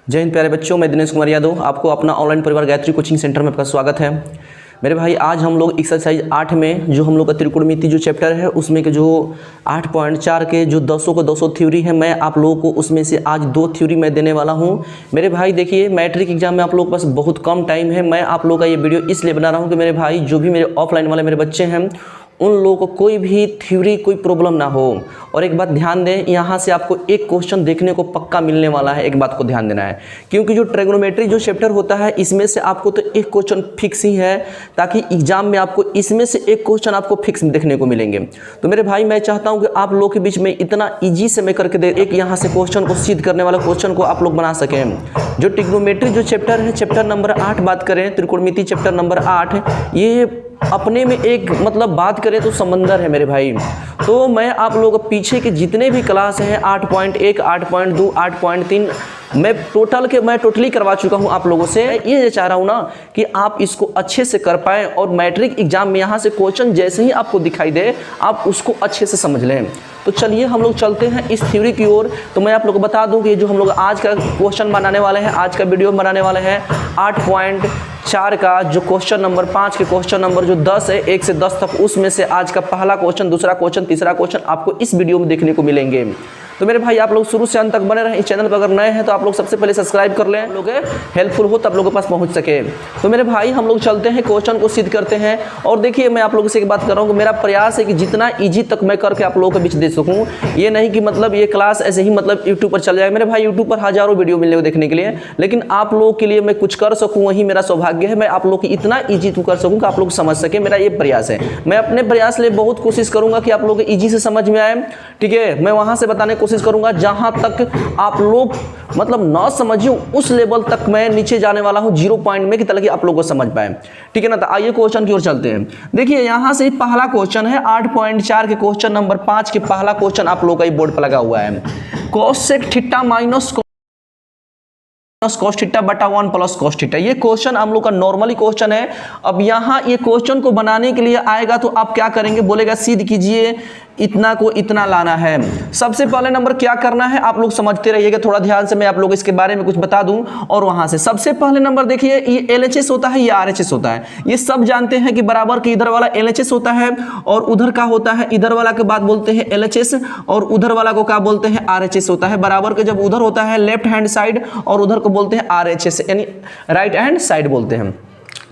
जय हिंद प्यारे बच्चों, मैं दिनेश कुमार यादव आपको अपना ऑनलाइन परिवार गायत्री कोचिंग सेंटर में आपका स्वागत है। मेरे भाई, आज हम लोग एक्सरसाइज 8 में जो हम लोग का त्रिकोणमिति जो चैप्टर है उसमें के जो 8.4 के जो 200 थ्योरी है, मैं आप लोगों को उसमें से आज 2 थ्योरी मैं देने वाला हूं। मेरे भाई देखिए, मैट्रिक एग्जाम में आप लोगों के पास बहुत कम टाइम है। मैं आप लोगों का ये वीडियो इसलिए बना रहा हूँ कि मेरे भाई जो भी मेरे ऑफलाइन वाले मेरे बच्चे हैं उन लोगों को कोई भी थ्योरी कोई प्रॉब्लम ना हो। और एक बात ध्यान दें, यहाँ से आपको एक क्वेश्चन देखने को पक्का मिलने वाला है, एक बात को ध्यान देना है, क्योंकि जो ट्रिग्नोमेट्री जो चैप्टर होता है इसमें से आपको तो एक क्वेश्चन फिक्स ही है, ताकि एग्जाम में आपको इसमें से एक क्वेश्चन आपको फिक्स देखने को मिलेंगे। तो मेरे भाई, मैं चाहता हूँ कि आप लोगों के बीच में इतना ईजी से मैं करके दे एक यहाँ से क्वेश्चन को सिद्ध करने वाला क्वेश्चन को आप लोग बना सकें। जो ट्रिग्नोमेट्री जो चैप्टर है, चैप्टर नंबर 8 बात करें, त्रिकोणमिति चैप्टर नंबर 8, ये अपने में एक मतलब बात करें तो समंदर है मेरे भाई। तो मैं आप लोगों को पीछे के जितने भी क्लास हैं 8.1, 8.2, 8.3 मैं टोटली करवा चुका हूं आप लोगों से। ये चाह रहा हूं ना कि आप इसको अच्छे से कर पाएं और मैट्रिक एग्जाम में यहाँ से क्वेश्चन जैसे ही आपको दिखाई दे आप उसको अच्छे से समझ लें। तो चलिए हम लोग चलते हैं इस थ्योरी की ओर। तो मैं आप लोग को बता दूं कि जो हम लोग आज का क्वेश्चन बनाने वाले हैं, आज का वीडियो बनाने वाले हैं 8.4 का जो क्वेश्चन नंबर 5 के क्वेश्चन नंबर जो 10 है, 1 से 10 तक, उसमें से आज का पहला क्वेश्चन, दूसरा क्वेश्चन, तीसरा क्वेश्चन आपको इस वीडियो में देखने को मिलेंगे। तो मेरे भाई, आप लोग शुरू से अंत तक बने रहें। इस चैनल पर अगर नए हैं तो आप लोग सबसे पहले सब्सक्राइब कर लें, लोग हेल्पफुल हो तब लोगों के पास पहुंच सके। तो मेरे भाई, हम लोग चलते हैं, क्वेश्चन को सिद्ध करते हैं। और देखिए, मैं आप लोगों से एक बात कर रहा हूँ कि मेरा प्रयास है कि जितना ईजी तक मैं करके आप लोगों के बीच दे सकूँ। ये नहीं कि मतलब ये क्लास ऐसे ही मतलब यूट्यूब पर चल जाए। मेरे भाई, यूट्यूब पर हजारों वीडियो मिलेंगे देखने के लिए, लेकिन आप लोगों के लिए मैं कुछ कर सकूँ वही मेरा सौभाग्य है। मैं आप लोग की इतना ईजी तो कर सकूँ कि आप लोग समझ सके, मेरा ये प्रयास है। मैं अपने प्रयास लिए बहुत कोशिश करूँगा कि आप लोग ईजी से समझ में आए, ठीक है। मैं वहाँ से बताने की कोशिश करूँगा जहाँ तक आप लोग मतलब ना समझिए उस लेवल तक मैं नीचे जाने वाला हूं, 0 पॉइंट में, कि ताकि आप लोग को समझ पाए, ठीक है ना। तो आइए क्वेश्चन की ओर चलते हैं। देखिए, यहां से पहला क्वेश्चन है 8.4 के क्वेश्चन नंबर 5 के पहला क्वेश्चन आप लोग का बोर्ड पर लगा हुआ है। Cosec theta minus cos theta बटा 1 प्लस कॉस थीटा। ये क्वेश्चन हम लोग का नॉर्मली क्वेश्चन है। अब यहाँ ये क्वेश्चन को बनाने के लिए आएगा तो आप क्या करेंगे, बोलेगा सिद्ध कीजिए, इतना को इतना लाना है। सबसे पहले नंबर क्या करना है आप लोग समझते रहिएगा थोड़ा ध्यान से, मैं आप लोग इसके बारे में कुछ बता दूं। और वहां से सबसे पहले नंबर देखिए, ये LHS होता है, ये RHS होता है। ये सब जानते हैं कि बराबर के इधर वाला LHS होता है और उधर का होता है, इधर वाला के बाद बोलते हैं LHS और उधर वाला को क्या बोलते हैं, RHS होता है। बराबर के जब उधर होता है लेफ्ट हैंड साइड और उधर को बोलते हैं RHS, यानी राइट हैंड साइड बोलते हैं।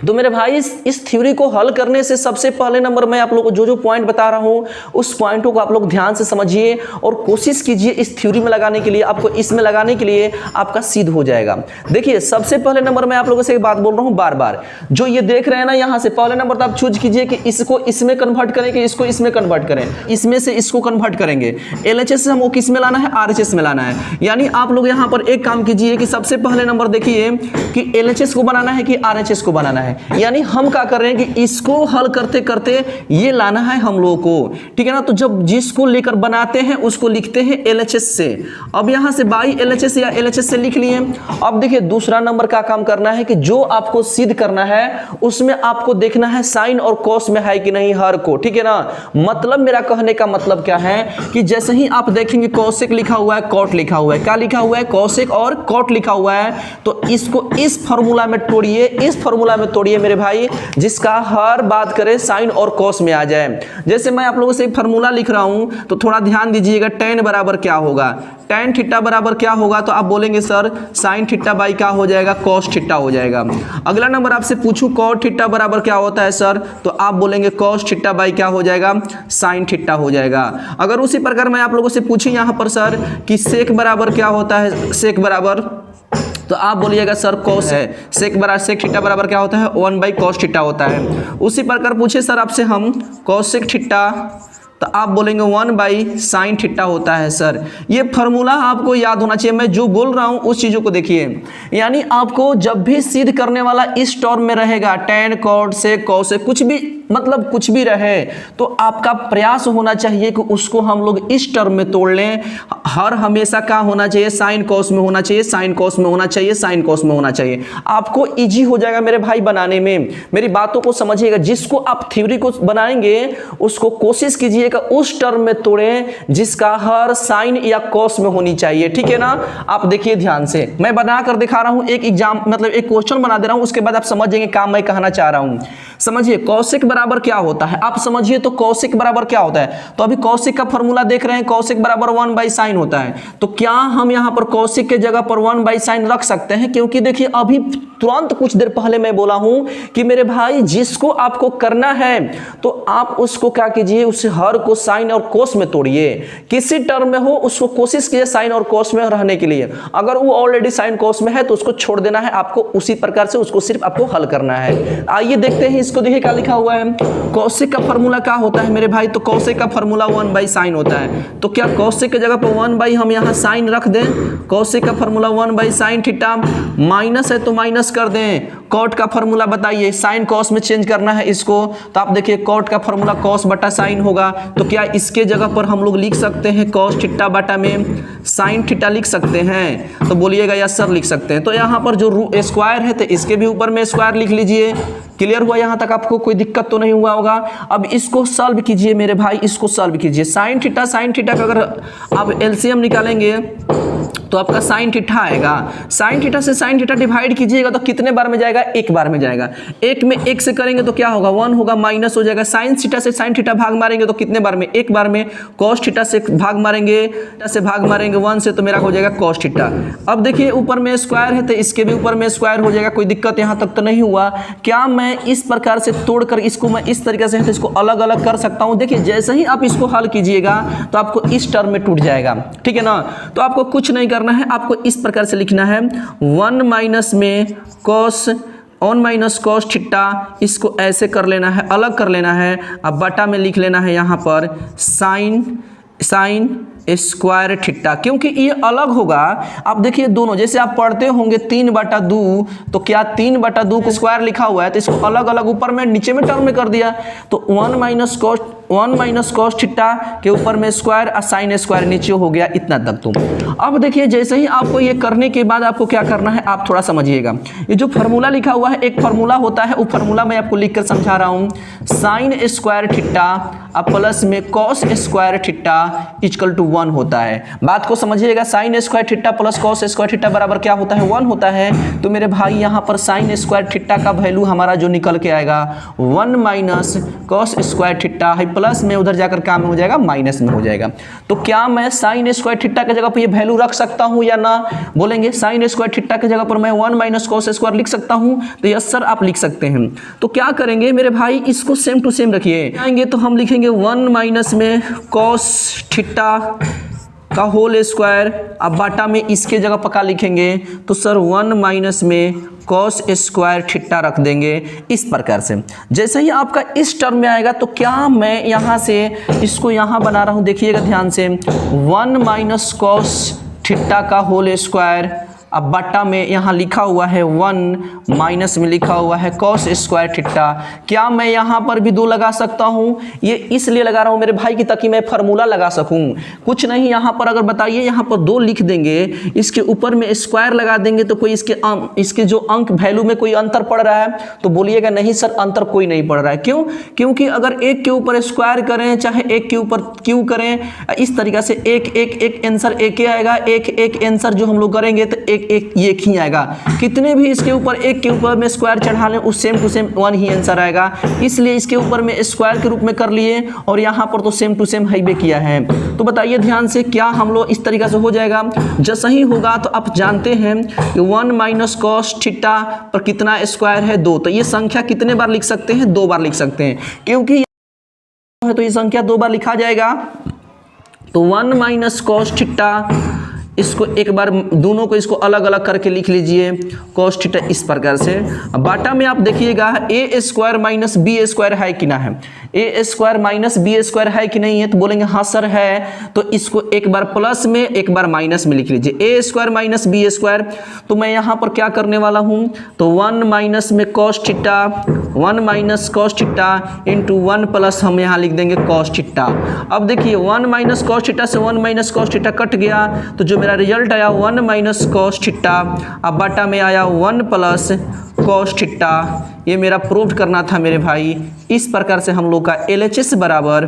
तो मेरे भाई, इस थ्योरी को हल करने से सबसे पहले नंबर मैं आप लोगों को जो पॉइंट बता रहा हूं उस पॉइंटों को आप लोग ध्यान से समझिए और कोशिश कीजिए इस थ्योरी में लगाने के लिए, आपको इसमें लगाने के लिए आपका सिद्ध हो जाएगा। देखिए, सबसे पहले नंबर मैं आप लोगों से एक बात बोल रहा हूं बार बार, जो ये देख रहे हैं ना, यहां से पहले नंबर तो आप चूज कीजिए कि इसको इसमें कन्वर्ट करें कि इसको इसमें कन्वर्ट करें। इसमें से इसको कन्वर्ट करेंगे, LHS से हमको किस में लाना है, RHS में लाना है। यानी आप लोग यहां पर एक काम कीजिए कि सबसे पहले नंबर देखिए कि LHS को बनाना है कि RHS को बनाना है। यानी हम क्या कर रहे हैं कि इसको हल करते करते ये लाना है हम लोगों को, ठीक है ना। तो जब जिसको लेकर बनाते हैं उसको लिखते हैं LHS से। अब यहां से बाई LHS या LHS से लिख लिए। अब देखिए, दूसरा नंबर का काम करना है कि जो आपको सिद्ध करना है उसमें आपको देखना है साइन और कॉस में है कि नहीं हर को, ठीक है ना। मतलब मेरा कहने का मतलब क्या है कि जैसे ही आप देखेंगे कोसेक लिखा हुआ है, कॉट लिखा हुआ है, क्या लिखा हुआ है, कोसेक और कॉट लिखा हुआ है, तो इसको इस फॉर्मूला में तोड़िए, इस फॉर्मूला में तोड़िए मेरे भाई, जिसका हर बात करें साइन और कॉस में आ जाए। जैसे मैं आप लोगों से एक फार्मूला लिख रहा हूं तो थोड़ा ध्यान दीजिएगा। tan बराबर क्या होगा, tan थीटा बराबर क्या होगा, तो आप बोलेंगे सर साइन थीटा बाई क्या हो जाएगा, कॉस थीटा हो जाएगा। अगला नंबर आपसे पूछूं कॉट थीटा बराबर क्या होता है सर, तो आप बोलेंगे कॉस थीटा बाई क्या हो जाएगा, साइन थीटा हो जाएगा। अगर उसी प्रकार मैं आप लोगों से पूछूं यहां पर सर कि सेक बराबर क्या होता है, सेक बराबर, तो आप बोलिएगा सर कॉस है। सेक थीटा बराबर क्या होता है, 1/cos थीटा होता है। उसी प्रकार पूछे सर आपसे हम कोसेक थीटा, तो आप बोलेंगे 1/sin थीटा होता है सर। ये फार्मूला आपको याद होना चाहिए। मैं जो बोल रहा हूं उस चीजों को देखिए, यानी आपको जब भी सिद्ध करने वाला इस टर्म में रहेगा, tan cot sec cos कुछ भी मतलब कुछ भी रहे, तो आपका प्रयास होना चाहिए कि उसको हम लोग इस टर्म में तोड़ लें, हर हमेशा क्या होना चाहिए, साइन कॉस में होना चाहिए, साइन कॉस में होना चाहिए, साइन कॉस में होना चाहिए। आपको इजी हो जाएगा मेरे भाई बनाने में। मेरी बातों को समझिएगा, जिसको आप थ्योरी को बनाएंगे उसको कोशिश कीजिएगा उस टर्म में तोड़ें जिसका हर साइन या कॉस में होनी चाहिए, ठीक है ना। आप देखिए ध्यान से, मैं बना कर दिखा रहा हूं, एक एग्जाम मतलब एक क्वेश्चन बना दे रहा हूं, उसके बाद आप समझ जाएंगे काम मैं कहना चाह रहा हूं। समझिए कौशिक बराबर क्या होता है, आप समझिए तो कौशिक बराबर क्या होता है। तो अभी कौशिक का फॉर्मूला देख रहे हैं, कौशिक बराबर 1/sin होता है। तो क्या हम यहां पर कौशिक के जगह पर 1/sin रख सकते हैं, क्योंकि देखिए अभी तुरंत कुछ देर पहले मैं बोला हूं कि मेरे भाई जिसको आपको करना है तो आप उसको क्या कीजिए, उस हर को साइन और कोस में तोड़िए। किसी टर्म में हो उसको कोशिश कीजिए साइन और कोस में रहने के लिए। अगर वो ऑलरेडी साइन कोस में है तो उसको छोड़ देना है, आपको उसी प्रकार से उसको सिर्फ आपको हल करना है। आइए देखते हैं इसको, देखिए क्या लिखा हुआ है। कौशिक का फॉर्मूला क्या होता है मेरे भाई, तो कौशिक का फॉर्मूला 1/sin होता है। तो क्या कौशिक की जगह पर 1 हम यहाँ साइन रख दें, कौशिक का फॉर्मूला 1/sin थीटा, माइनस है तो माइनस कर दें। कॉट का फॉर्मूला बताइए, साइन कॉस में चेंज करना है इसको, तो आप देखिए कॉट का फॉर्मूला कॉस बटा साइन होगा। तो क्या इसके जगह पर हम लोग लिख सकते हैं कॉस थीटा बटा में साइन थीटा लिख सकते हैं, तो बोलिएगा यस सर लिख सकते हैं। तो यहाँ पर जो स्क्वायर है तो इसके भी ऊपर में स्क्वायर लिख लीजिए। क्लियर हुआ, यहाँ तक आपको कोई दिक्कत तो नहीं हुआ होगा। अब इसको सॉल्व कीजिए मेरे भाई, इसको सॉल्व कीजिए। साइन थीटा का अगर आप एलसीएम निकालेंगे तो आपका साइन थीटा आएगा। साइन थीटा से साइन थीटा डिवाइड कीजिएगा तो कितने बार में जाएगा, एक बार में जाएगा। एक में एक से करेंगे तो क्या होगा, 1 होगा, माइनस हो जाएगा। साइन थीटा से साइन थीटा भाग मारेंगे तो कितने बार में, एक बार में। कॉस थीटा से भाग मारेंगे 1 से तो मेरा हो जाएगा कॉस थीटा। अब देखिए ऊपर में स्क्वायर है तो इसके भी ऊपर में स्क्वायर हो जाएगा, कोई दिक्कत यहाँ तक तो नहीं हुआ। क्या मैं इस प्रकार से तोड़कर इसको मैं इस तरीके से तो इसको अलग अलग कर सकता हूँ। देखिए जैसे ही आप इसको हल कीजिएगा तो आपको इस टर्म में टूट जाएगा, ठीक है ना। तो आपको कुछ नहीं करना है, आपको इस प्रकार से लिखना है 1 माइनस में कॉस 1 माइनस कॉस थीटा, इसको ऐसे कर लेना है, अलग कर लेना है। अब बटा में लिख लेना है यहाँ पर साइन स्क्वायर थीटा, क्योंकि ये अलग होगा। आप देखिए दोनों जैसे आप पढ़ते होंगे 3/2, तो क्या 3/2 को स्क्वायर लिखा हुआ है तो इसको अलग अलग ऊपर में नीचे में टर्म में कर दिया। तो 1 माइनस कॉस थीटा के ऊपर में स्क्वायर और साइन स्क्वायर नीचे हो गया, इतना तक तुम। अब देखिए जैसे ही आपको ये करने के बाद आपको क्या करना है, आप थोड़ा समझिएगा। ये जो फार्मूला लिखा हुआ है, एक फार्मूला होता है, वो फार्मूला मैं आपको लिख कर समझा रहा हूँ। साइन स्क्वायर थीटा अब प्लस में cos square theta equal to 1 होता है। बात को समझिएगा, sine square theta plus cos square theta बराबर क्या होता है, 1 होता है। तो मेरे भाई यहाँ पर साइन स्क्वायर थीटा का वैल्यू हमारा जो निकल के आएगा 1 माइनस कॉस स्क्वायर थीटा है, प्लस में उधर जाकर काम में हो जाएगा माइनस में हो जाएगा। तो क्या मैं साइन स्क्वायर थीटा की जगह पर ये वैल्यू रख सकता हूँ या ना, बोलेंगे साइन स्क्वायर थीटा की जगह पर मैं 1 माइनस कॉस स्क्वायर लिख सकता हूँ, तो यस सर आप लिख सकते हैं। तो क्या करेंगे मेरे भाई, इसको सेम टू सेम रखिए। आएंगे तो हम लिखेंगे 1 माइनस में कॉस थीटा का होल स्क्वायर, अब बाटा में इसके जगह पक्का लिखेंगे तो सर 1 माइनस में कॉस स्क्वायर थीटा रख देंगे इस प्रकार से। जैसे ही आपका इस टर्म में आएगा तो क्या मैं यहाँ से इसको यहाँ बना रहा हूँ, देखिएगा ध्यान से, 1 माइनस कॉस थीटा का होल स्क्वायर, अब बट्टा में यहाँ लिखा हुआ है 1 माइनस में लिखा हुआ है कॉस स्क्वायर थीटा। क्या मैं यहाँ पर भी 2 लगा सकता हूँ, ये इसलिए लगा रहा हूँ मेरे भाई की ताकि मैं फार्मूला लगा सकूँ। कुछ नहीं, यहाँ पर अगर बताइए यहाँ पर 2 लिख देंगे, इसके ऊपर में स्क्वायर लगा देंगे तो कोई इसके जो अंक वैल्यू में कोई अंतर पड़ रहा है, तो बोलिएगा नहीं सर अंतर कोई नहीं पड़ रहा है। क्यों? क्योंकि अगर एक के ऊपर स्क्वायर करें चाहे एक के ऊपर क्यू करें, इस तरीके से एक आंसर एक ही आएगा, एक आंसर जो हम लोग करेंगे तो एक ही आएगा। कितने भी इसके ऊपर एक के ऊपर में स्क्वायर चढ़ा लें उस सेम टू सेम 1 ही आंसर आएगा, इसलिए इसके ऊपर में स्क्वायर के रूप में कर लिए और यहाँ पर तो सेम टू सेम हाईवे किया है। तो बताइए ध्यान से, क्या हम लोग इस तरीके से हो जाएगा? जैसा ही होगा तो आप जानते हैं कि 1 माइनस कॉस थीटा पर कितना स्क्वायर है 2, तो ये संख्या कितने बार लिख सकते हैं? 2 बार लिख सकते हैं, क्योंकि तो ये संख्या 2 बार लिखा जाएगा। तो 1 माइनस कॉस थीटा, इसको एक बार दोनों को इसको अलग अलग करके लिख लीजिए कॉस थीटा इस प्रकार से। बाटा में आप देखिएगा ए स्क्वायर माइनस बी स्क्वायर है कि ना है, A square minus B square है कि नहीं है, तो बोलेंगे हाँ सर है। तो इसको एक बार प्लस में एक बार माइनस में लिख लीजिए, ए स्क्वायर माइनस बी स्क्वायर। तो मैं यहाँ पर क्या करने वाला हूँ, तो 1 माइनस में cos theta, 1 minus cos theta into 1 plus हम यहाँ लिख देंगे कॉस थीटा। अब देखिए 1 माइनस कॉस थीटा से 1 माइनस कॉस थीटा कट गया, तो जो मेरा रिजल्ट आया 1 माइनस कॉस थीटा, अब बाटा में आया 1 प्लस कॉस थीटा। ये मेरा प्रूव करना था मेरे भाई। इस प्रकार से हम लोग का LHS बराबर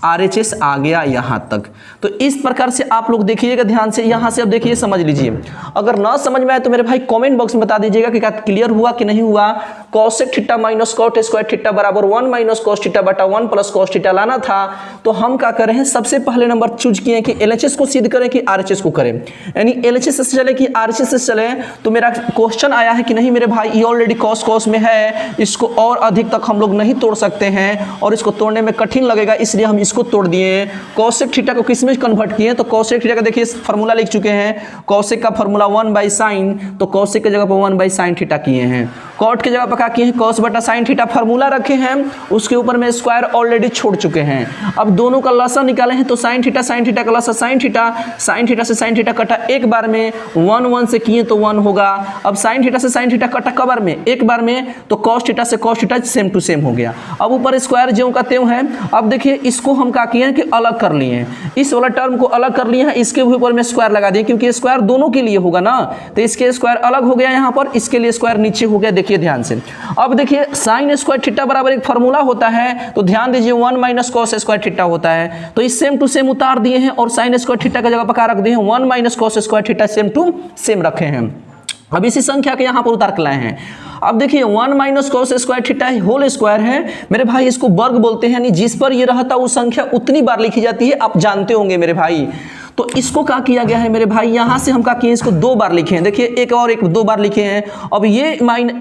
RHS आ गया यहाँ तक। तो इस प्रकार से आप लोग देखिएगा ध्यान से, यहाँ से अब देखिए समझ लीजिए। अगर ना समझ में आए तो मेरे भाई कमेंट बॉक्स में बता दीजिएगा कि क्या क्लियर हुआ कि नहीं हुआ। Cosec theta minus cot square theta बराबर 1 माइनस कॉस थीटा बटा 1 प्लस कॉस थीटा लाना था। तो हम क्या करें, सबसे पहले नंबर चूज किए कि LHS को सिद्ध करें कि RHS को करें, यानी LHS से चले कि RHS से चले। तो मेरा क्वेश्चन आया है कि नहीं मेरे भाई, ये ऑलरेडी कॉस कॉस में है, इसको और अधिक तक हम लोग नहीं तोड़ सकते हैं और इसको तोड़ने में कठिन लगेगा, इसलिए हम इसको तोड़ दिए। कॉसेक थीटा को किस में कन्वर्ट किए, तो कॉसेक थीटा का देखिए फार्मूला लिख चुके हैं। कॉसेक का फार्मूला 1 बाई साइन, तो कॉसेक की जगह पर 1 बाई साइन थीटा किए हैं। कॉट की जगह पर क्या किए हैं, कॉस बटा साइन थीटा फार्मूला रखे हैं, उसके ऊपर में स्क्वायर ऑलरेडी छोड़ चुके हैं। अब दोनों का लसा निकाले हैं, तो साइन थीटा का लसा साइन थीटा से साइन थीटा कटा एक बार में, 1 से किए तो 1 होगा। अब साइन थीटा से साइन थीटा कटा कबार में, एक बार में, तो कॉस थीटा से cos theta same to same हो गया। अब ऊपर स्क्वायर ज्यों का त्यों है। अब देखिए इसको हम क्या किए कि अलग कर लिए हैं, इस वाला टर्म को अलग कर लिए हैं, इसके ऊपर में स्क्वायर लगा दिए क्योंकि स्क्वायर दोनों के लिए होगा ना, तो इसके स्क्वायर अलग हो गया यहाँ पर, इसके लिए स्क्वायर नीचे हो गया। देखिए ध्यान से, अब देखिए साइन स्क्वायर थीटा बराबर एक फार्मूला होता है, तो ध्यान दीजिए 1 माइनस कॉस स्क्वायर थीटा होता है, तो इस सेम टू सेम उतार दिए हैं और साइन स्क्वायर थीटा की जगह पर क्या रख दिए हैं, 1 minus cos square theta same to same रखे हैं। अब इसी संख्या के यहाँ पर उतार के लाए हैं। अब देखिए 1 minus cos square theta whole square है मेरे भाई, इसको वर्ग बोलते हैं, यानी जिस पर ये रहता वो संख्या उतनी बार लिखी जाती है, आप जानते होंगे मेरे भाई। तो इसको क्या किया गया है मेरे भाई, यहाँ से हम क्या किए, इसको 2 बार लिखे हैं। देखिए एक और एक 2 बार लिखे हैं। अब ये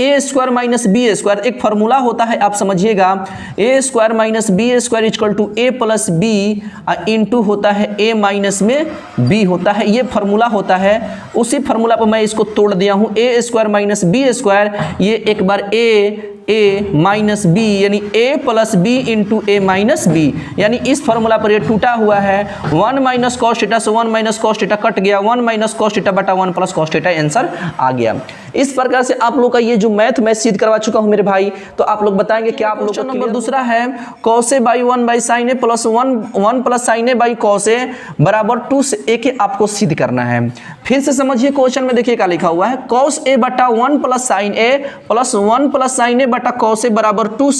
a square minus B square एक फार्मूला होता है, आप समझिएगा, a square minus B square equal to a plus B into होता है ए माइनस में बी होता है, ये फार्मूला होता है। उसी फार्मूला पर मैं इसको तोड़ दिया हूँ, ए स्क्वायर माइनस बी स्क्वायर, ये एक बार ए माइनस बी यानी ए plus B into A minus B, यानी इस फार्मूला पर ये टूटा हुआ है। 1 माइनस कॉस थीटा से 1 माइनस कॉस थीटा कट गया, 1 माइनस कॉस थीटा बटा 1 प्लस कॉस थीटा, आंसर आ गया। इस प्रकार से आप लोग का ये जो मैथ मैं सिद्ध करवा चुका हूं मेरे भाई। तो आप लोग बताएंगे क्या आप लोग का नंबर दूसरा है, cos A by 1 by sine A plus 1 plus sine A by cos A बराबर 2 से ए के आपको सिद्ध करना है। फिर से समझिए क्वेश्चन में, देखिए क्या लिखा हुआ है, कॉस ए बटा 1 plus sine A plus 1 plus sine ए बटा कॉस ए बराबर 2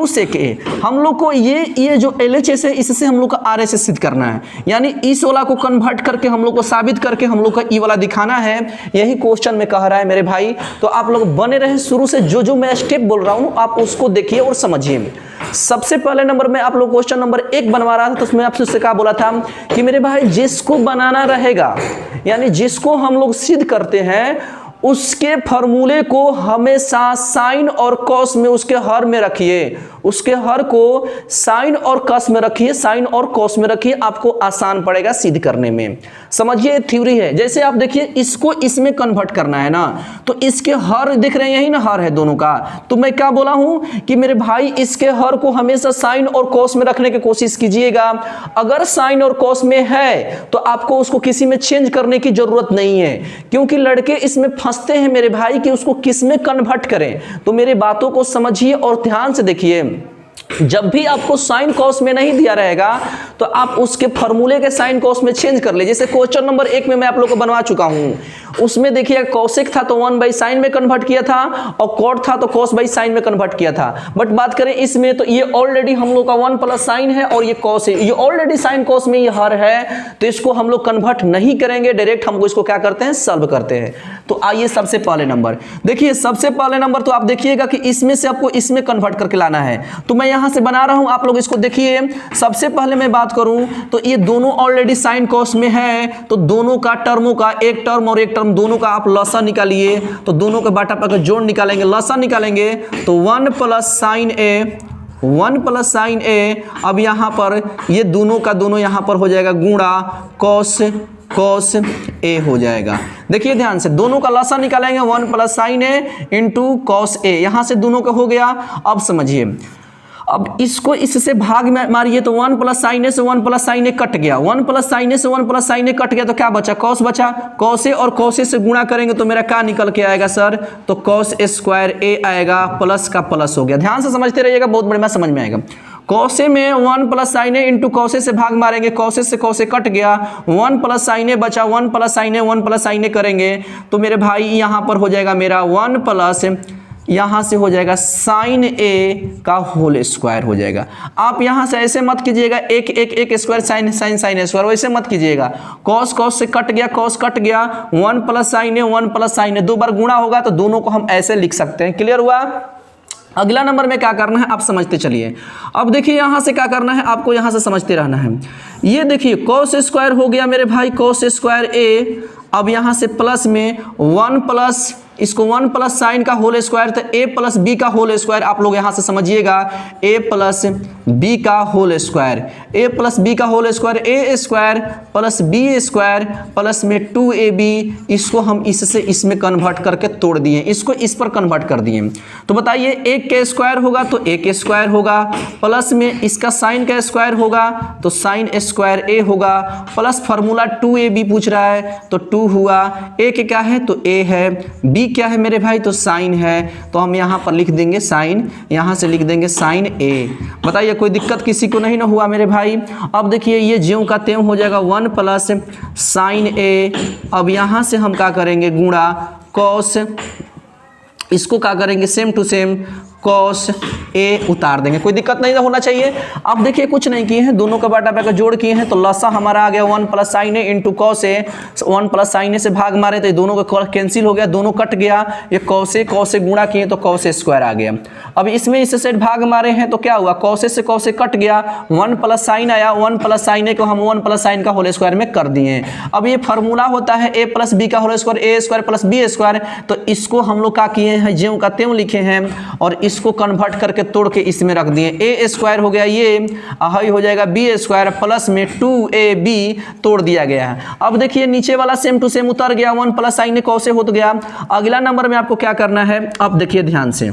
सेक ए। हम लोग को ये जो LHS है इससे हम लोग का RHS सिद्ध करना है, यानी इस वाला को कन्वर्ट करके हम लोग को साबित करके हम लोग का ई वाला दिखाना है। यही क्वेश्चन में कह रहा है मेरे भाई। तो आप लोग बने रहे शुरू से, जो मैं स्टेप बोल रहा हूं आप उसको देखिए और समझिए। सबसे पहले नंबर में आप लोग क्वेश्चन नंबर 1 बनवा रहा था, तो उसमें आपसे क्या बोला था कि मेरे भाई जिसको बनाना रहेगा, यानी जिसको हम लोग सिद्ध करते हैं उसके फॉर्मूले को हमेशा साइन और कॉस में उसके हर में रखिए, उसके हर को साइन और कॉस में रखिए, साइन और कॉस में रखिए, आपको आसान पड़ेगा सिद्ध करने में। समझिए थ्योरी है, जैसे आप देखिए इसको इसमें कन्वर्ट करना है ना, तो इसके हर दिख रहे हैं, यही ना हर है दोनों का। तो मैं क्या बोला हूं कि मेरे भाई इसके हर को हमेशा साइन और कॉस में रखने की कोशिश कीजिएगा। अगर साइन और कॉस में है तो आपको उसको किसी में चेंज करने की जरूरत नहीं है, क्योंकि लड़के इसमें फंसते हैं मेरे भाई कि उसको किस में कन्वर्ट करें। तो मेरी बातों को समझिए और ध्यान से देखिए। जब भी आपको साइन कॉस में नहीं दिया रहेगा तो आप उसके फॉर्मूले के साइन कॉस में चेंज कर ले। जैसे क्वेश्चन नंबर 1 में मैं आप लोगों को बनवा चुका हूं, उसमें देखिए कॉसेक था तो 1 बाई साइन में कन्वर्ट किया था, और कॉट था तो कॉस बाई साइन में कन्वर्ट किया था। बट बात करें इसमें तो ये ऑलरेडी हम लोग का 1 प्लस साइन है और ये कॉस है, ये ऑलरेडी साइन कॉस में ये हर है, तो इसको हम लोग कन्वर्ट नहीं करेंगे, डायरेक्ट हम इसको क्या करते हैं, सॉल्व करते हैं। तो आइए सबसे पहले नंबर देखिए, सबसे पहले नंबर तो आप देखिएगा कि इसमें से आपको इसमें कन्वर्ट करके लाना है। तो मैं यहां से बना रहा हूं, आप लोग इसको देखिए। सबसे पहले मैं बात करूं तो ये दोनों ऑलरेडी साइन कॉस में है, तो दोनों का टर्मों का एक टर्म और एक टर्म दोनों का आप लसा निकालिए। तो दोनों के बाटा पर जोड़ निकालेंगे, लसा निकालेंगे, तो 1 plus sine A, 1 plus sine ए। अब यहां पर ये दोनों का दोनों यहां पर हो जाएगा गुणा कॉस ए हो जाएगा। देखिए ध्यान से, दोनों का लसा निकालेंगे, 1 plus sine A into cos A, यहां से दोनों का हो गया। अब समझिए, अब इसको इससे भाग में मारिए तो 1 प्लस साइन ए से 1 प्लस साइन ए कट गया, 1 प्लस साइन ए से 1 प्लस साइन ए कट गया तो क्या बचा, कॉस बचा। कॉस ए और कॉस ए से गुणा करेंगे तो मेरा क्या निकल के आएगा सर, तो कॉस स्क्वायर ए आएगा, प्लस का प्लस हो गया। ध्यान से समझते रहिएगा, बहुत बढ़िया समझ में आएगा। कॉस ए में 1 plus sine A into cos A से भाग मारेंगे, कॉस ए से कॉस ए कट गया, 1 प्लस साइन ए बचा, 1 plus sine A 1 plus sine ए करेंगे तो मेरे भाई यहाँ पर हो जाएगा मेरा 1 प्लस यहाँ से हो जाएगा साइन ए का होल स्क्वायर हो जाएगा। आप यहाँ से ऐसे मत कीजिएगा एक एक एक square sine sine sine square, वैसे मत कीजिएगा। कॉस कॉस से कट गया, कॉस कट गया, 1 plus sine A 1 plus sine A, 2 बार गुणा होगा तो दोनों को हम ऐसे लिख सकते हैं। क्लियर हुआ। अगला नंबर में क्या करना है आप समझते चलिए। अब देखिए यहाँ से क्या करना है, आपको यहाँ से समझते रहना है। ये देखिए कॉस स्क्वायर हो गया मेरे भाई, कॉस स्क्वायर ए। अब यहाँ से प्लस में 1 प्लस इसको 1 प्लस साइन का होल स्क्वायर, तो a प्लस बी का होल स्क्वायर। आप लोग यहाँ से समझिएगा a प्लस बी का whole square, a plus B का whole square, A square plus B square plus में 2ab। इसको हम इससे इसमें कन्वर्ट करके तोड़ दिए, इसको इस पर कन्वर्ट कर दिए। तो बताइए एक के स्क्वायर होगा तो a के स्क्वायर होगा, प्लस में इसका साइन का स्क्वायर होगा तो साइन स्क्वायर a होगा, प्लस फार्मूला 2ab पूछ रहा है तो 2 हुआ। a के क्या है तो a है, b क्या है मेरे भाई तो साइन है, तो हम यहाँ पर लिख देंगे साइन, यहाँ से लिख देंगे साइन ए। बताइए कोई दिक्कत किसी को नहीं ना हुआ मेरे भाई। अब देखिए ये ज्यों का त्यों हो जाएगा 1 प्लस साइन ए। अब यहाँ से हम क्या करेंगे गुणा कॉस, इसको क्या करेंगे same to same cos A उतार देंगे, कोई दिक्कत नहीं होना चाहिए। अब देखिए कुछ नहीं किए हैं, दोनों का बाटा का जोड़ किए हैं तो लसा हमारा आ गया 1 plus sine A into cos A. 1 plus sine ए से भाग मारे तो ये दोनों का कैंसिल हो गया, दोनों कट गया। ये कॉस ए गुणा किए तो कॉस ए स्क्वायर आ गया। अब इसमें इससे सेट भाग मारे हैं तो क्या हुआ, कॉस ए से कॉस ए कट गया, 1 प्लस साइन आया, 1 प्लस साइन ए को हम 1 प्लस साइन का होल स्क्वायर में कर दिए। अब ये फार्मूला होता है a प्लस बी का whole square, A square plus B square. तो इसको हम लोग क्या किए हैं, ज्यों का त्यों लिखे हैं और इसको कन्वर्ट करके तोड़ के इसमें रख दिए। ए स्क्वायर हो गया ये, हाई हो जाएगा बी स्क्वायर प्लस में 2ab तोड़ दिया गया है। अब देखिए नीचे वाला सेम टू सेम उतर गया, 1 plus sine A cos A हो गया। अगला नंबर में आपको क्या करना है, अब देखिए ध्यान से,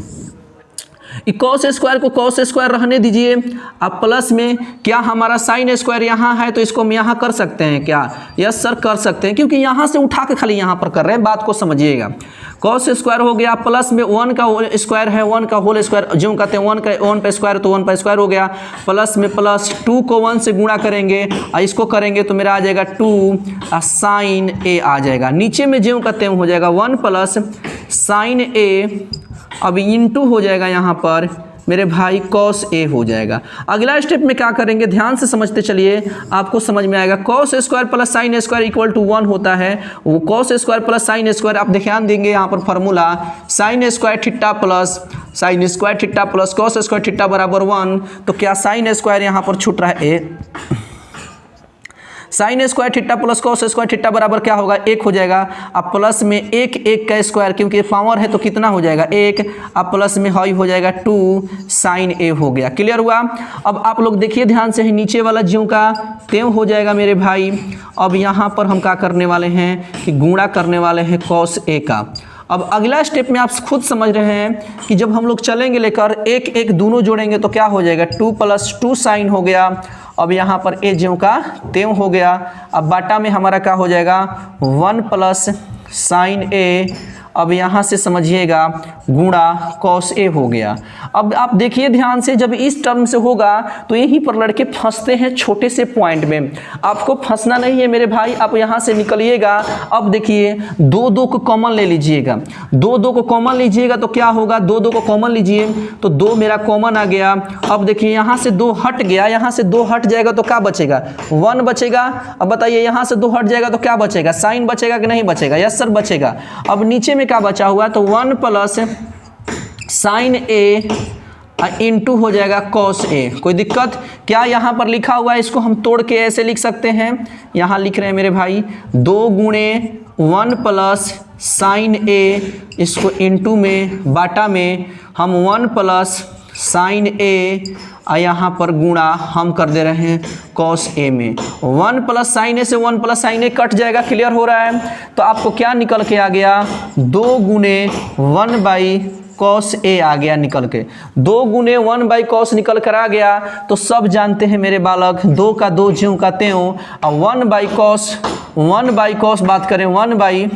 कॉस स्क्वायर को कॉस स्क्वायर रहने दीजिए। अब प्लस में क्या हमारा साइन स्क्वायर यहाँ है तो इसको हम यहाँ कर सकते हैं क्या, यस सर कर सकते हैं, क्योंकि यहाँ से उठा के खाली यहाँ पर कर रहे हैं, बात को समझिएगा। कॉस स्क्वायर हो गया, प्लस में 1 का स्क्वायर है, 1 का होल स्क्वायर जो कहते हैं 1 पे स्क्वायर तो 1 पे स्क्वायर हो गया, प्लस में प्लस 2 को 1 से गुणा करेंगे और इसको करेंगे तो मेरा आ जाएगा 2 साइन ए आ जाएगा। नीचे में ज्यों कहते हैं हो जाएगा 1 प्लस साइन ए, अब इंटू हो जाएगा यहाँ पर मेरे भाई कॉस ए हो जाएगा। अगला स्टेप में क्या करेंगे ध्यान से समझते चलिए, आपको समझ में आएगा। Cos square plus sine square equal to 1 होता है, वो cos square plus sine square. आप ध्यान देंगे यहाँ पर formula sine square theta plus sine square theta plus cos square theta बराबर 1। तो क्या साइन स्क्वायर यहाँ पर छूट रहा है ए, sine square theta plus cos square theta बराबर क्या होगा 1 हो जाएगा। अब प्लस में 1 का स्क्वायर, क्योंकि पावर है तो कितना हो जाएगा 1। अब प्लस में हाई हो जाएगा 2 साइन ए हो गया। क्लियर हुआ। अब आप लोग देखिए ध्यान से, नीचे वाला ज्यों का त्यों हो जाएगा मेरे भाई। अब यहाँ पर हम क्या करने वाले हैं कि गुणा करने वाले हैं कॉस ए का। अब अगला स्टेप में आप खुद समझ रहे हैं कि जब हम लोग चलेंगे लेकर 1 दोनों जोड़ेंगे तो क्या हो जाएगा 2 प्लस 2 साइन हो गया। अब यहाँ पर ए ज्यों का त्यों हो गया। अब बाटा में हमारा क्या हो जाएगा 1 प्लस साइन ए। अब यहाँ से समझिएगा गुणा कॉस ए हो गया। अब आप देखिए ध्यान से, जब इस टर्म से होगा तो यहीं पर लड़के फंसते हैं छोटे से पॉइंट में। आपको फंसना नहीं है मेरे भाई, आप यहाँ से निकलिएगा। अब देखिए 2 को कॉमन ले लीजिएगा, 2 को कॉमन लीजिएगा तो क्या होगा, 2 को कॉमन लीजिए तो 2 मेरा कॉमन आ गया। अब देखिए यहाँ से 2 हट गया, यहाँ से 2 हट जाएगा तो क्या बचेगा 1 बचेगा। अब बताइए यहाँ से 2 हट जाएगा तो क्या बचेगा, साइन बचेगा कि नहीं बचेगा, यस सर बचेगा। अब नीचे में क्या बचा हुआ तो 1 प्लस साइन ए इंटू हो जाएगा कॉस ए। कोई दिक्कत क्या, यहाँ पर लिखा हुआ है इसको हम तोड़ के ऐसे लिख सकते हैं। यहाँ लिख रहे हैं मेरे भाई 2 गुणे 1 प्लस साइन ए, इसको इंटू में बाटा में हम 1 प्लस साइन ए। और यहाँ पर गुणा हम कर दे रहे हैं cos a में। 1 प्लस साइन ए से 1 प्लस साइन ए कट जाएगा, क्लियर हो रहा है। तो आपको क्या निकल के आ गया, 2 गुने 1 बाई cos a आ गया निकल के, 2 गुने 1 बाई cos निकल कर आ गया। तो सब जानते हैं मेरे बालक, 2 का 2 ज्यों का त्यों, और 1 बाई cos बात करें 1 बाई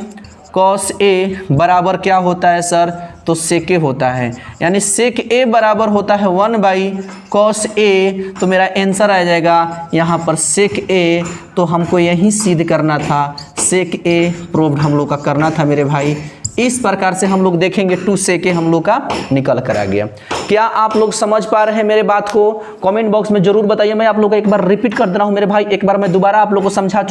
cos a बराबर क्या होता है सर, तो सेक ए होता है, यानी सेक ए बराबर होता है 1 बाई cos a। तो मेरा आंसर आ जाएगा यहाँ पर सेक ए। तो हमको यही सिद्ध करना था, सेक ए प्रूव्ड हम लोग का करना था मेरे भाई। इस प्रकार से हम लोग देखेंगे 2 सेक ए हम लोग का निकल कर आ गया। क्या आप लोग समझ पा रहे हैं मेरे बात को? कमेंट बॉक्स में जरूर बताइए। मैं आप लोग को एक बार रिपीट कर दे रहा हूँ मेरे भाई, एक बार मैं दोबारा आप लोग को समझा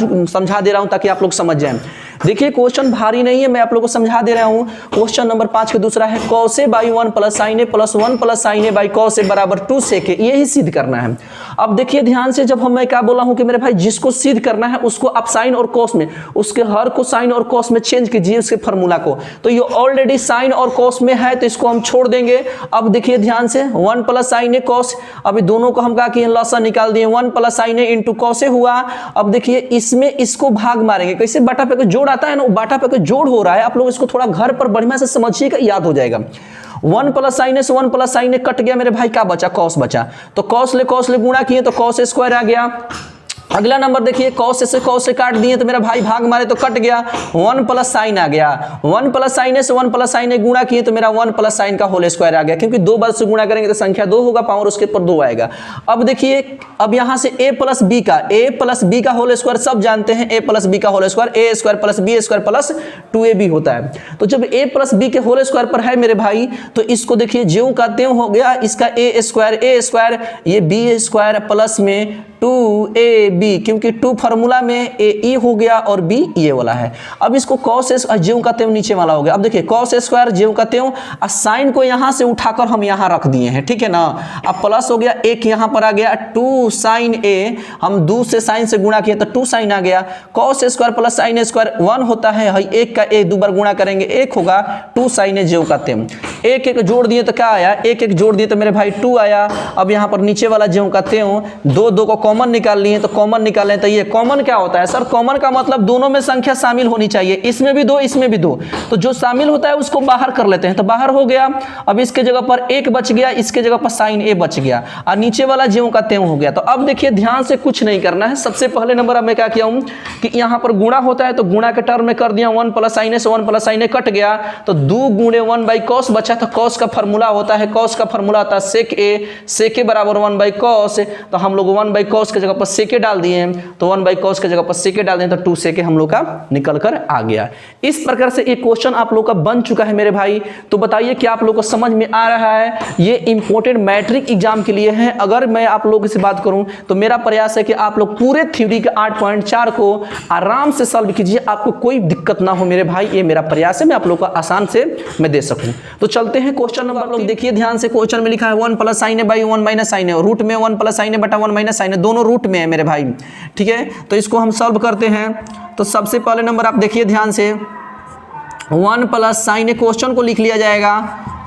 दे रहा हूँ ताकि आप लोग समझ जाएं। देखिए क्वेश्चन भारी नहीं है, मैं आप लोग को समझा दे रहा हूँ। क्वेश्चन नंबर 5 का दूसरा है cos a by 1 plus sine A plus 1 plus sine A by cos a बराबर 2 सेक ए, यही सिद्ध करना है। अब देखिए ध्यान से, जब मैं क्या बोला हूँ कि मेरे भाई जिसको सिद्ध करना है उसको आप साइन और cos में, उसके हर को साइन और cos में चेंज कीजिए उसके फार्मूला को। तो ये ऑलरेडी साइन और cos में है तो इसको हम छोड़ देंगे। अब देखिए ध्यान से, 1 प्लस साइन ए cos, अभी दोनों को हम क्या किए, लसन निकाल दिए, 1 प्लस साइन ए इंटू cos ए हुआ। अब देखिए इसमें इसको भाग मारेंगे, कैसे, बाटा पे जोड़ आता है ना, बाटा पे जोड़ हो रहा है। आप लोग इसको थोड़ा घर पर बढ़िया से समझिएगा, याद हो जाएगा। 1 प्लस साइन ए से 1 प्लस साइन ए कट गया मेरे भाई, क्या बचा, cos बचा। तो cos ले गुणा किए तो cos स्क्वायर आ गया। अगला नंबर देखिए, cos से काट दिए तो मेरा भाई भाग मारे तो कट गया, 1 प्लस साइन आ गया। 1 प्लस साइन ए से 1 प्लस साइन ए गुणा किए तो मेरा 1 प्लस साइन का होल स्क्वायर आ गया, क्योंकि 2 बार से गुणा करेंगे तो संख्या 2 होगा, पावर उसके ऊपर 2 आएगा। अब देखिए, अब यहाँ से a प्लस बी का होल स्क्वायर सब जानते हैं, a प्लस बी का whole square a square plus B square plus 2ab होता है। तो जब a प्लस बी के होल स्क्वायर पर है मेरे भाई, तो इसको देखिए ज्यों का त्यों हो गया, इसका a स्क्वायर ये b स्क्वायर प्लस में 2ab, क्योंकि 2 फार्मूला में a e हो गया और b ये वाला है। अब इसको cos ज्यों का त्यों नीचे वाला हो गया। अब देखिए cos स्क्वायर ज्यों का त्यों, और साइन को यहाँ से उठाकर हम यहाँ रख दिए हैं, ठीक है ना। अब प्लस हो गया, एक यहाँ पर आ गया 2 साइन a, हम 2 से साइन से गुणा किया तो 2 साइन आ गया। cos square plus sine square 1 होता है, एक का एक 2 बार गुणा करेंगे 1 होगा, 2 साइन ज्यों का त्यों। एक जोड़ दिए तो क्या आया, एक जोड़ दिए तो मेरे भाई 2 आया। अब यहाँ पर नीचे वाला ज्यों का त्यों, 2 को कॉमन निकाल लिए, तो कॉमन निकालें तो ये कॉमन क्या होता है सर, कॉमन का मतलब दोनों में संख्या शामिल होनी चाहिए, इसमें भी 2 इसमें भी 2, तो जो शामिल होता है उसको बाहर कर लेते हैं, तो बाहर हो गया। अब इसके जगह पर 1 बच गया, इसके जगह पर साइन ए बच गया, और नीचे वाला ज्यों का त्यों हो गया। तो अब देखिए ध्यान से, कुछ नहीं करना है। सबसे पहले नंबर अब मैं क्या किया हूँ कि यहाँ पर गुणा होता है तो गुणा के टर्म में कर दिया, 1 प्लस साइन ए से 1 प्लस साइन ए कट गया, तो 2 गुणे 1 बाई cos बचा। तो cos का फार्मूला होता है, cos का फार्मूला होता है सेक ए बराबर 1 बाई cos। तो हम लोग 1 बाई cos के जगह पर सेक ए डाल दिए, तो 1 बाई cos के जगह पर सेक ए डाल दिए, तो 2 सेक ए हम लोग का निकल कर आ गया। इस प्रकार से एक क्वेश्चन आप लोग का बन चुका है मेरे भाई। तो बताइए कि आप लोग को समझ में आ रहा है? ये इंपॉर्टेंट मैट्रिक एग्जाम के लिए है। अगर मैं आप लोगों से बात करूं तो मेरा प्रयास है कि आप लोग पूरे थ्योरी के 8.4 को आराम से सॉल्व कीजिए, आपको कोई दिक्कत ना हो मेरे भाई, ये मेरा प्रयास है, मैं आप लोग को आसान से मैं दे सकूं। तो चलते हैं क्वेश्चन नंबर, आप लोग देखिए ध्यान से, क्वेश्चन में लिखा है 1 plus sine A by 1 minus sine A, root में 1 प्लस साइन ए बटा 1 माइनस साइन ए, दोनों रूट में है मेरे भाई, ठीक है। तो इसको हम सॉल्व करते हैं। तो सबसे पहले नंबर आप देखिए ध्यान से, 1 प्लस साइन ए, क्वेश्चन को लिख लिया जाएगा,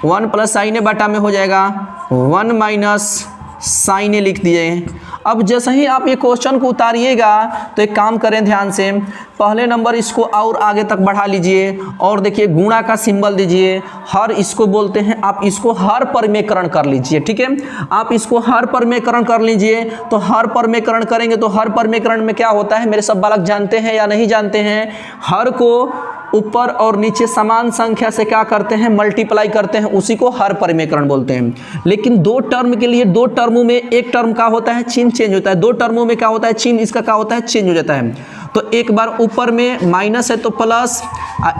1 प्लस साइन ए बटा में हो जाएगा 1 माइनस साइन ए लिख दिए। अब जैसे ही आप ये क्वेश्चन को उतारिएगा तो एक काम करें ध्यान से, पहले नंबर इसको और आगे तक बढ़ा लीजिए, और देखिए गुणा का सिंबल दीजिए, हर इसको बोलते हैं, आप इसको हर परमेकरण कर लीजिए, ठीक है। आप इसको हर परमेकरण कर लीजिए। तो हर परमेकरण करेंगे तो हर परमेकरण में क्या होता है मेरे सब बालक जानते हैं या नहीं जानते हैं? हर को ऊपर और नीचे समान संख्या से क्या करते हैं, मल्टीप्लाई करते हैं, उसी को हर परमेकरण बोलते हैं। लेकिन 2 टर्म के लिए, 2 टर्मों में एक टर्म का होता है चिन्ह चेंज होता है, 2 टर्मों में क्या होता है चिन्ह इसका क्या होता है चेंज हो जाता है। तो एक बार ऊपर में माइनस है तो प्लस,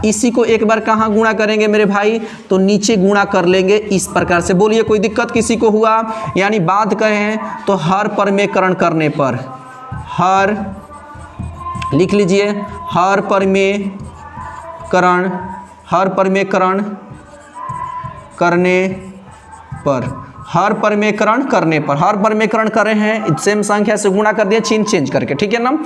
इसी को एक बार कहाँ गुणा करेंगे मेरे भाई, तो नीचे गुणा कर लेंगे, इस प्रकार से। बोलिए कोई दिक्कत किसी को हुआ? यानी बात करें तो हर परमेकरण करने पर, हर लिख लीजिए, हर परमेकरण करने पर, हर परिमेयकरण करने पर, हर परिमेयकरण कर रहे हैं, सेम संख्या से गुणा कर दिया चिन्ह चेंज करके, ठीक है ना।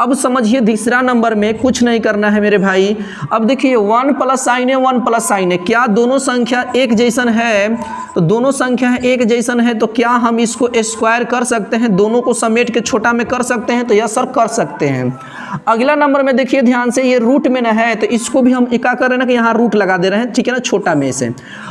अब समझिए तीसरा नंबर में कुछ नहीं करना है मेरे भाई। अब देखिए 1 प्लस साइन है, 1 प्लस साइन है, क्या दोनों संख्या एक जैसन है? तो दोनों संख्या एक जैसन है तो क्या हम इसको स्क्वायर कर सकते हैं, दोनों को समेट के छोटा में कर सकते हैं? तो यस सर कर सकते हैं। अगला नंबर में देखिए ध्यान से, ये रूट में ना है तो इसको भी हम क्या कर रहे हैं ना कि यहाँ रूट लगा दे रहे हैं, ठीक है ना, छोटा में से।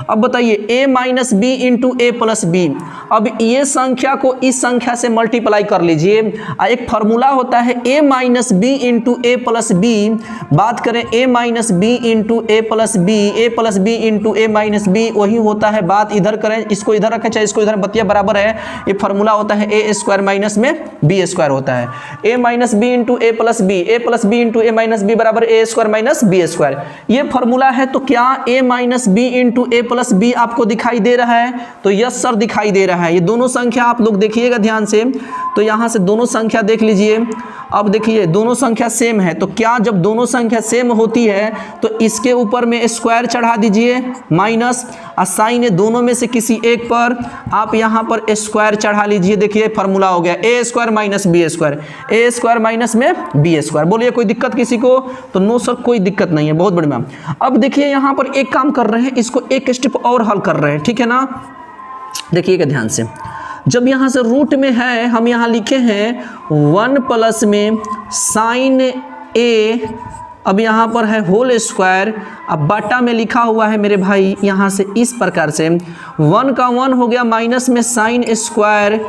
अब बताइए a minus B into A plus B. अब ये संख्या को इस संख्या से मल्टीप्लाई कर लीजिए। एक फार्मूला होता है a minus B into A plus B. बात करें a minus B into A plus B, A plus B into A minus B, वही होता है। बात इधर करें, इसको इधर रखें चाहे इसको इधर, बतिया बराबर है। ये फार्मूला होता है ए स्क्वायर माइनस में बी स्क्वायर होता है। a minus B into A plus B, A plus B into A minus B बराबर A square minus B square, ये फार्मूला है। तो क्या a minus B into A plus B आपको दिखाई दे रहा है? तो यस सर दिखाई दे रहा है। ये दोनों संख्या आप लोग देखिएगा ध्यान से, तो यहाँ से दोनों संख्या देख लीजिए। अब देखिए दोनों संख्या सेम है, तो क्या जब दोनों संख्या सेम होती है तो इसके ऊपर में स्क्वायर चढ़ा दीजिए माइनस, और साइन है दोनों में से किसी एक पर आप यहाँ पर स्क्वायर चढ़ा लीजिए। देखिए फार्मूला हो गया ए square minus B square, A square minus में बी स्क्वायर। बोलिए कोई दिक्कत किसी को? तो नो सर कोई दिक्कत नहीं है, बहुत बढ़िया। अब देखिए यहाँ पर एक काम कर रहे हैं, इसको एक स्टेप और हल कर रहे हैं, ठीक है ना। देखिएगा ध्यान से, जब यहाँ से रूट में है, हम यहाँ लिखे हैं 1 प्लस में साइन ए, अब यहाँ पर है होल स्क्वायर, अब बाटा में लिखा हुआ है मेरे भाई यहाँ से इस प्रकार से 1 का 1 हो गया माइनस में साइन स्क्वायर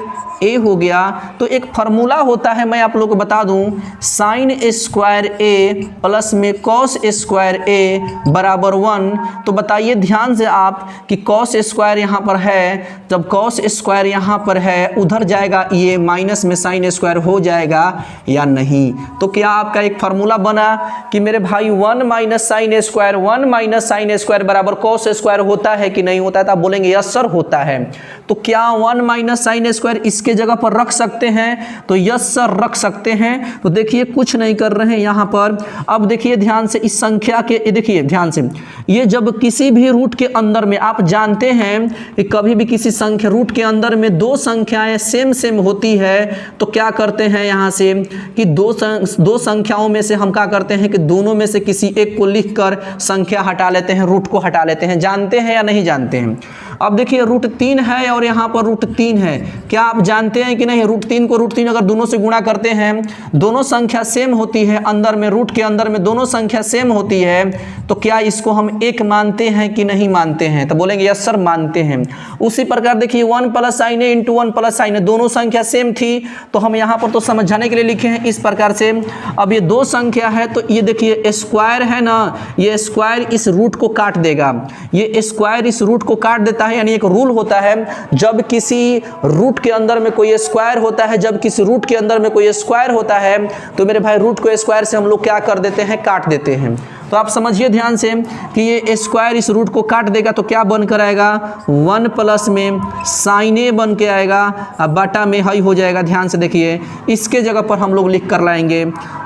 ए हो गया। तो एक फार्मूला होता है, मैं आप लोगों को बता दूं, साइन स्क्वायर ए प्लस में कॉस स्क्वायर ए बराबर 1। तो बताइए ध्यान से आप कि कॉस स्क्वायर यहाँ पर है, जब कॉस स्क्वायर यहाँ पर है उधर जाएगा, ये माइनस में साइन स्क्वायर हो जाएगा या नहीं? तो क्या आपका एक फार्मूला बना कि मेरे भाई 1 minus sine square, 1 minus sine square बराबर कॉस स्क्वायर होता है कि नहीं होता है? तो आप बोलेंगे यस सर होता है। तो क्या 1 माइनस साइन स्क्वायर इसके जगह पर रख सकते हैं? तो यस सर रख सकते हैं। तो देखिए कुछ नहीं कर रहे हैं यहाँ पर। अब देखिए ध्यान से इस संख्या के, देखिए ध्यान से, ये जब किसी भी रूट के अंदर में, आप जानते हैं कि कभी भी किसी संख्या रूट के अंदर में दो संख्याएं सेम सेम होती है तो क्या करते हैं यहाँ से कि दो संख्याओं में से हम क्या करते हैं कि दोनों में से किसी एक को लिखकर संख्या हटा लेते हैं, रूट को हटा लेते हैं। जानते हैं या नहीं जानते हैं? अब देखिए रूट 3 है और यहाँ पर रूट 3 है, क्या आप जानते हैं कि नहीं? रूट 3 को रूट 3 अगर दोनों से गुणा करते हैं, दोनों संख्या सेम होती है, अंदर में रूट के अंदर में दोनों संख्या सेम होती है, तो क्या इसको हम एक मानते हैं कि नहीं मानते हैं? तो बोलेंगे यस सर मानते हैं। उसी प्रकार देखिए 1 प्लस साइन ए इंटू 1 प्लस साइन ए, दोनों संख्या सेम थी तो हम यहाँ पर तो समझाने के लिए लिखे हैं इस प्रकार से। अब ये दो संख्या है तो ये देखिए स्क्वायर है ना, ये स्क्वायर इस रूट को काट देगा, ये स्क्वायर इस रूट को काट देता है। यानी एक रूल होता है, जब किसी रूट के अंदर में कोई स्क्वायर होता है, जब किसी रूट के अंदर में कोई स्क्वायर होता है तो मेरे भाई रूट को स्क्वायर से हम लोग क्या कर देते हैं? काट देते हैं। तो आप समझिए ध्यान से कि ये स्क्वायर इस रूट को काट देगा तो क्या बनकर आएगा? 1 प्लस में साइन ए बन के आएगा, अब बाटा में हाई हो जाएगा। ध्यान से देखिए, इसके जगह पर हम लोग लिख कर लाएंगे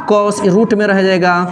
कॉस, रूट में रह जाएगा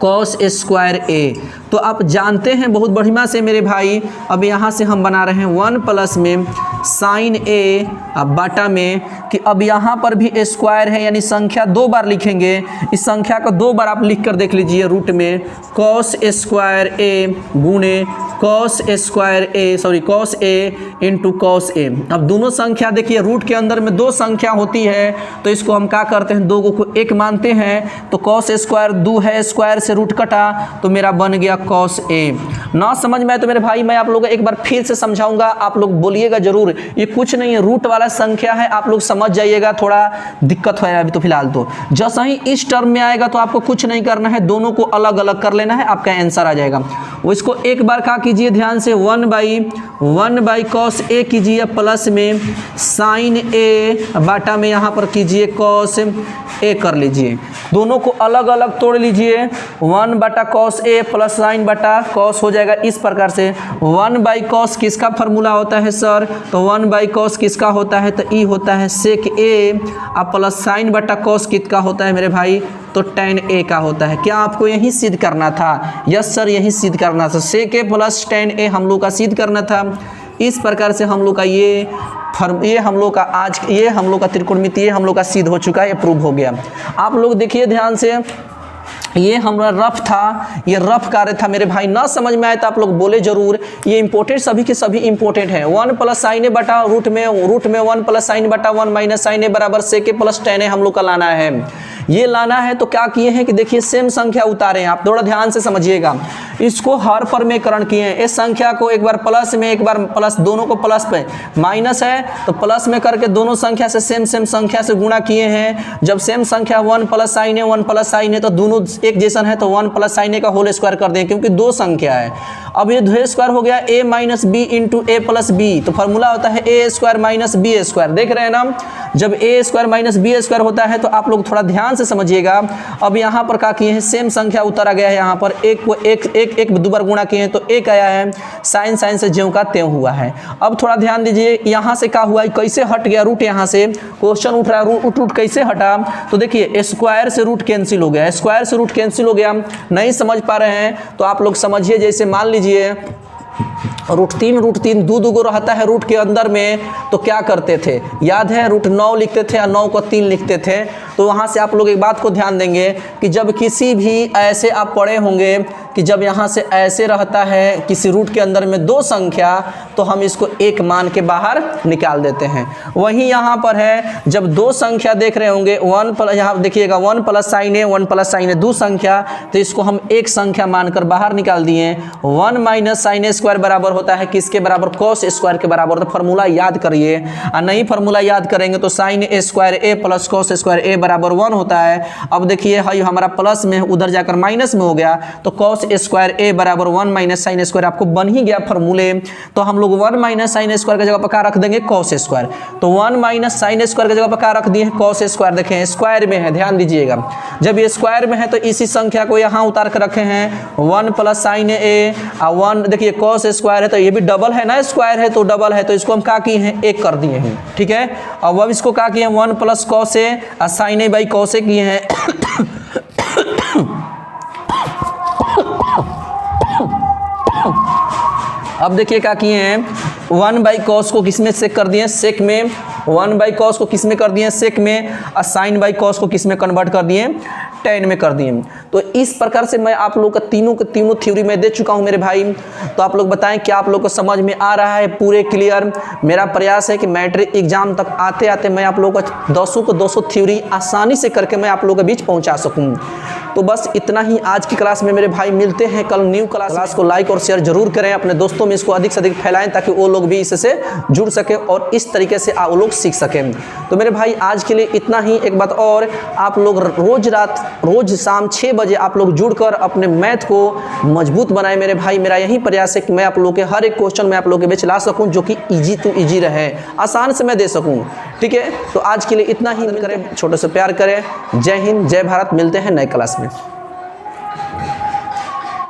कॉस स्क्वायर ए। तो आप जानते हैं बहुत बढ़िया से मेरे भाई, अब यहाँ से हम बना रहे हैं 1 प्लस में साइन ए, अब बाटा में कि अब यहाँ पर भी स्क्वायर है, यानी संख्या 2 बार लिखेंगे। इस संख्या को 2 बार आप लिख कर देख लीजिए, रूट में कॉस स्क्वायर ए गुणे cos square A, sorry cos A into cos A. अब दोनों संख्या देखिए रूट के अंदर में 2 संख्या होती है तो इसको हम क्या करते हैं? 2 को 1 मानते हैं। तो कॉस स्क्वायर 2 है, स्क्वायर से रूट कटा तो मेरा बन गया कॉस ए। ना समझ में आए तो मेरे भाई मैं आप लोगों को एक बार फिर से समझाऊंगा, आप लोग बोलिएगा जरूर। ये कुछ नहीं है, रूट वाला संख्या है, आप लोग समझ जाइएगा। थोड़ा दिक्कत है अभी तो फिलहाल, तो जैसा ही इस टर्म में आएगा तो आपको कुछ नहीं करना है, दोनों को अलग अलग कर लेना है, आपका आंसर आ जाएगा। वो इसको एक बार क्या कीजिए ध्यान से, 1 बाई कॉस ए कीजिए प्लस में साइन ए, बाटा में यहाँ पर कीजिए कॉस ए कर लीजिए। दोनों को अलग अलग तोड़ लीजिए, 1 बटा कॉस ए प्लस साइन बटा कॉस हो जाएगा इस प्रकार से। 1 बाई कॉस किसका फार्मूला होता है सर? तो 1 बाई कॉस किसका होता है? तो ई होता है सेक ए, अब प्लस साइन बटा कॉस किसका होता है मेरे भाई? तो tan ए का होता है। क्या आपको यही सिद्ध करना था? यस सर यही सिद्ध करना था, सेक ए प्लस tan ए हम लोग का सिद्ध करना था। इस प्रकार से हम लोग का ये हम लोग का त्रिकोणमितीय हम लोग का सिद्ध हो चुका है, ये प्रूव हो गया। आप लोग देखिए ध्यान से, ये हमारा रफ था, ये रफ कार्य था मेरे भाई। ना समझ में आए तो आप लोग बोले जरूर, ये इंपॉर्टेंट सभी के सभी इंपॉर्टेंट है। 1 प्लस साइन ए बटा रूट में 1 प्लस साइन बटा 1 माइनस साइन ए बराबर सेक ए प्लस टेन ए हम लोग का लाना है। ये लाना है तो क्या किए हैं कि देखिए सेम संख्या उतारे हैं, आप थोड़ा ध्यान से समझिएगा। इसको हर परमेकरण किए हैं, इस संख्या को एक बार प्लस में एक बार प्लस, दोनों को प्लस पे, माइनस है तो प्लस में करके दोनों संख्या से सेम संख्या से गुणा किए हैं। जब सेम संख्या 1 plus sine A 1 plus sine ए तो दोनों एक जैसा है तो 1 प्लस साइन ए का होल स्क्वायर कर दें, क्योंकि दो संख्या है। अब ये दो स्क्वायर हो गया a minus B into A plus B, तो फॉर्मूला होता है A square minus B square. देख रहे हैं ना, जब A square minus B square होता है तो आप लोग थोड़ा ध्यान से समझिएगा। अब यहाँ पर क्या किए हैं, सेम संख्या उतारा गया है, यहाँ पर एक को एक दो बार गुणा किए हैं तो एक आया है, साइन से ज्यों का त्यों हुआ है। अब थोड़ा ध्यान दीजिए, यहाँ से क्या हुआ, कैसे हट गया रूट, यहाँ से क्वेश्चन उठ रहा है रूट कैसे हटा, तो देखिए स्क्वायर से रूट कैंसिल हो गया, स्क्वायर से रूट कैंसिल हो गया। नहीं समझ पा रहे हैं तो आप लोग समझिए, जैसे मान लीजिए रूट तीन दो गो रहता है रूट के अंदर में, तो क्या करते थे, याद है, रूट 9 लिखते थे और 9 को 3 लिखते थे। तो वहाँ से आप लोग एक बात को ध्यान देंगे कि जब किसी भी ऐसे आप पढ़े होंगे कि जब यहाँ से ऐसे रहता है किसी रूट के अंदर में दो संख्या, तो हम इसको एक मान के बाहर निकाल देते हैं। वहीं यहाँ पर है, जब दो संख्या देख रहे होंगे 1 प्लस, यहाँ देखिएगा 1 plus sine A 1 plus sine ए दो संख्या, तो इसको हम एक संख्या मानकर बाहर निकाल दिए। 1 माइनस साइन ए स्क्वायर बराबर होता है किसके बराबर, कॉस स्क्वायर के बराबर। तो फॉर्मूला याद करिए, और नहीं फॉर्मूला याद करेंगे तो साइन ए स्क्वायर ए प्लस कॉस स्क्वायर ए बराबर 1 होता है। अब देखिए हाई हमारा प्लस में उधर जाकर माइनस में हो गया, तो कॉस स्क्वायर ए बराबर 1 माइनस साइन स्क्वायर आपको बन ही गया फॉर्मूले। तो हम लोग 1 माइनस साइन स्क्वायर की जगह पर क्या रख देंगे, कॉस स्क्वायर। तो 1 माइनस साइन स्क्वायर की जगह पर क्या रख दिए, कॉस स्क्वायर। देखें स्क्वायर में है, ध्यान दीजिएगा, जब ये स्क्वायर में है तो इसी संख्या को यहाँ उतार कर रखे हैं 1 प्लस साइन ए और 1, देखिए कॉस स्क्वायर है तो ये भी डबल है ना, स्क्वायर है तो डबल है, तो इसको हम क्या किए हैं, एक कर दिए हैं, ठीक है। अब इसको क्या किए हैं, 1 प्लस कॉस ए और साइन ए बाई कॉस ए किए हैं। अब देखिए क्या किए हैं, 1 बाई कॉस को किस में सेक कर दिए, सेक में, 1 बाई कॉस को किस में कर दिए, सेक में, और साइन बाई कॉस को किस में कन्वर्ट कर दिए, tan में कर दिए। तो इस प्रकार से मैं आप लोग का तीनों थ्योरी में दे चुका हूं मेरे भाई। तो आप लोग बताएं क्या आप लोग को समझ में आ रहा है, पूरे क्लियर। मेरा प्रयास है कि मैट्रिक एग्जाम तक आते आते मैं आप लोगों को 200 थ्योरी आसानी से करके मैं आप लोगों के बीच पहुंचा सकूं। तो बस इतना ही आज की क्लास में मेरे भाई, मिलते हैं कल न्यू क्लास को लाइक और शेयर जरूर करें, अपने दोस्तों में इसको अधिक से अधिक फैलाएं ताकि वो लोग भी इससे जुड़ सके और इस तरीके से वो लोग सीख सकें। तो मेरे भाई आज के लिए इतना ही। एक बात और, आप लोग रोज शाम 6 बजे आप लोग जुड़कर अपने मैथ को मजबूत बनाएं मेरे भाई। मेरा यही प्रयास है कि मैं आप लोग के हर एक क्वेश्चन में आप लोग के बीच ला सकूं जो कि इजी टू इजी रहे, आसान से मैं दे सकूं, ठीक है। तो आज के लिए इतना ही, करें छोटे से प्यार करें। जय हिंद, जय भारत, मिलते हैं नए क्लास में।